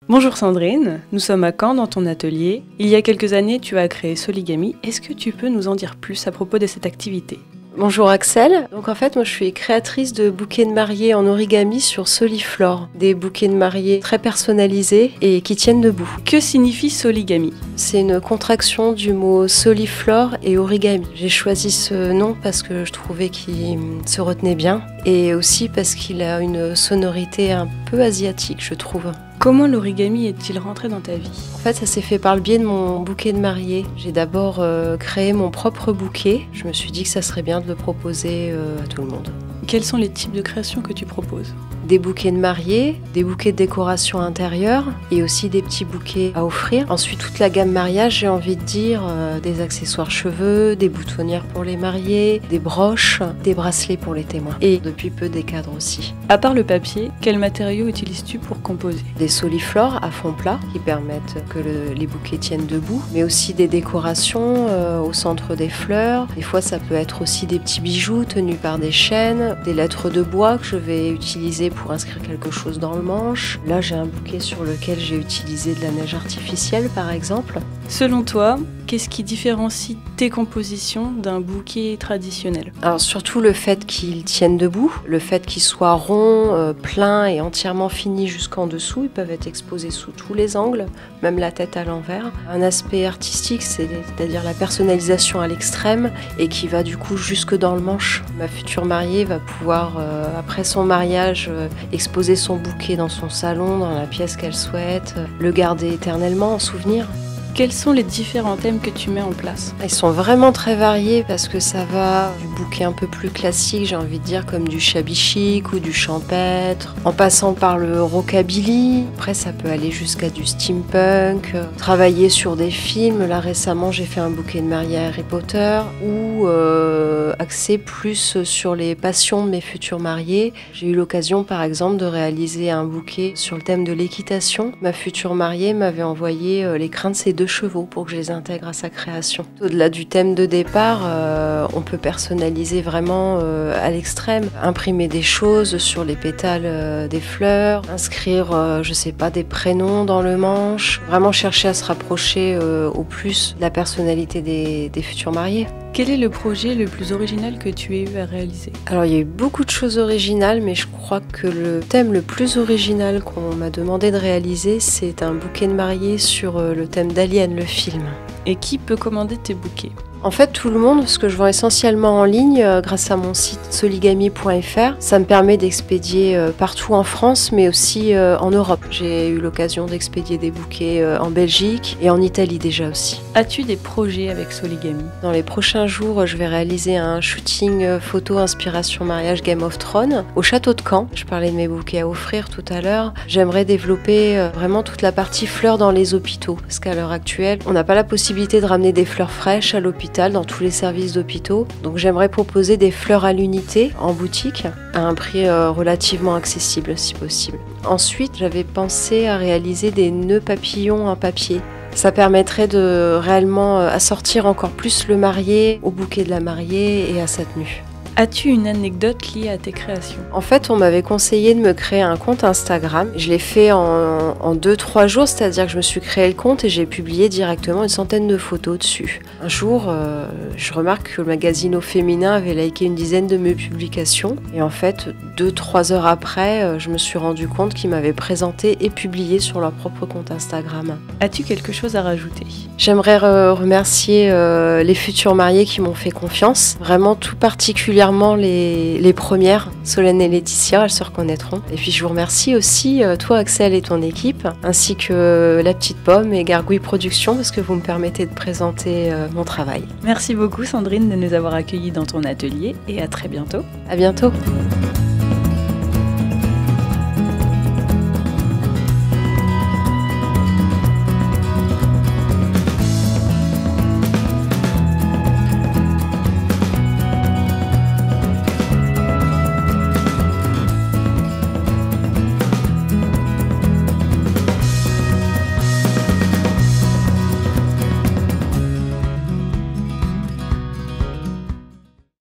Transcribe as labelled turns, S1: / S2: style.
S1: Bonjour Sandrine, nous sommes à Caen dans ton atelier. Il y a quelques années, tu as créé Soligami. Est-ce que tu peux nous en dire plus à propos de cette activité ?
S2: Bonjour Axel. Donc en fait, moi je suis créatrice de bouquets de mariée en origami sur Soliflore. Des bouquets de mariée très personnalisés et qui tiennent debout.
S1: Que signifie Soligami ?
S2: C'est une contraction du mot Soliflore et origami. J'ai choisi ce nom parce que je trouvais qu'il se retenait bien et aussi parce qu'il a une sonorité un peu asiatique, je trouve.
S1: Comment l'origami est-il rentré dans ta vie ?
S2: En fait, ça s'est fait par le biais de mon bouquet de mariée. J'ai d'abord créé mon propre bouquet. Je me suis dit que ça serait bien de le proposer à tout le monde.
S1: Quels sont les types de créations que tu proposes ?
S2: Des bouquets de mariée, des bouquets de décoration intérieure et aussi des petits bouquets à offrir. Ensuite, toute la gamme mariage, j'ai envie de dire, des accessoires cheveux, des boutonnières pour les mariés, des broches, des bracelets pour les témoins et depuis peu des cadres aussi.
S1: À part le papier, quels matériaux utilises-tu pour composer ?
S2: Des Soliflore à fond plat qui permettent que les bouquets tiennent debout, mais aussi des décorations au centre des fleurs. Des fois, ça peut être aussi des petits bijoux tenus par des chaînes, des lettres de bois que je vais utiliser pour inscrire quelque chose dans le manche. Là, j'ai un bouquet sur lequel j'ai utilisé de la neige artificielle, par exemple.
S1: Selon toi, qu'est-ce qui différencie tes compositions d'un bouquet traditionnel ?
S2: Alors surtout le fait qu'ils tiennent debout, le fait qu'ils soient ronds, pleins et entièrement finis jusqu'en dessous. Ils peuvent être exposés sous tous les angles, même la tête à l'envers. Un aspect artistique, c'est-à-dire la personnalisation à l'extrême et qui va du coup jusque dans le manche. Ma future mariée va pouvoir, après son mariage, exposer son bouquet dans son salon, dans la pièce qu'elle souhaite, le garder éternellement en souvenir.
S1: Quels sont les différents thèmes que tu mets en place ?
S2: Ils sont vraiment très variés parce que ça va du bouquet un peu plus classique, j'ai envie de dire, comme du shabby chic ou du champêtre, en passant par le rockabilly. Après, ça peut aller jusqu'à du steampunk, travailler sur des films. Là, récemment, j'ai fait un bouquet de mariée Harry Potter ou axé plus sur les passions de mes futurs mariés. J'ai eu l'occasion, par exemple, de réaliser un bouquet sur le thème de l'équitation. Ma future mariée m'avait envoyé les crins de ses 2 chevaux pour que je les intègre à sa création. Au-delà du thème de départ, on peut personnaliser vraiment à l'extrême, imprimer des choses sur les pétales des fleurs, inscrire, je sais pas, des prénoms dans le manche, vraiment chercher à se rapprocher au plus de la personnalité des futurs mariés.
S1: Quel est le projet le plus original que tu aies eu à réaliser ?
S2: Alors il y a eu beaucoup de choses originales, mais je crois que le thème le plus original qu'on m'a demandé de réaliser, c'est un bouquet de mariée sur le thème d'Alien, le film.
S1: Et qui peut commander tes bouquets ?
S2: En fait, tout le monde, parce que je vends essentiellement en ligne grâce à mon site soligami.fr. Ça me permet d'expédier partout en France, mais aussi en Europe. J'ai eu l'occasion d'expédier des bouquets en Belgique et en Italie déjà aussi.
S1: As-tu des projets avec Soligami ?
S2: Dans les prochains jours, je vais réaliser un shooting photo inspiration mariage Game of Thrones au château de Caen. Je parlais de mes bouquets à offrir tout à l'heure. J'aimerais développer vraiment toute la partie fleurs dans les hôpitaux, parce qu'à l'heure actuelle, on n'a pas la possibilité de ramener des fleurs fraîches à l'hôpital, dans tous les services d'hôpitaux. Donc j'aimerais proposer des fleurs à l'unité en boutique à un prix relativement accessible si possible. Ensuite, j'avais pensé à réaliser des nœuds papillons en papier. Ça permettrait de réellement assortir encore plus le marié au bouquet de la mariée et à sa tenue.
S1: As-tu une anecdote liée à tes créations ?
S2: En fait, on m'avait conseillé de me créer un compte Instagram. Je l'ai fait en 2-3 jours, c'est-à-dire que je me suis créé le compte et j'ai publié directement une centaine de photos dessus. Un jour, je remarque que le magazine Au Féminin avait liké une dizaine de mes publications. Et en fait, 2-3 heures après, je me suis rendu compte qu'ils m'avaient présenté et publié sur leur propre compte Instagram.
S1: As-tu quelque chose à rajouter ?
S2: J'aimerais remercier les futurs mariés qui m'ont fait confiance, vraiment tout particulièrement les premières, Solène et Laetitia, elles se reconnaîtront. Et puis je vous remercie aussi, toi Axel et ton équipe, ainsi que La Petite Pomme et Gargouille Productions, parce que vous me permettez de présenter mon travail.
S1: Merci beaucoup Sandrine de nous avoir accueillis dans ton atelier et à très bientôt.
S2: À bientôt.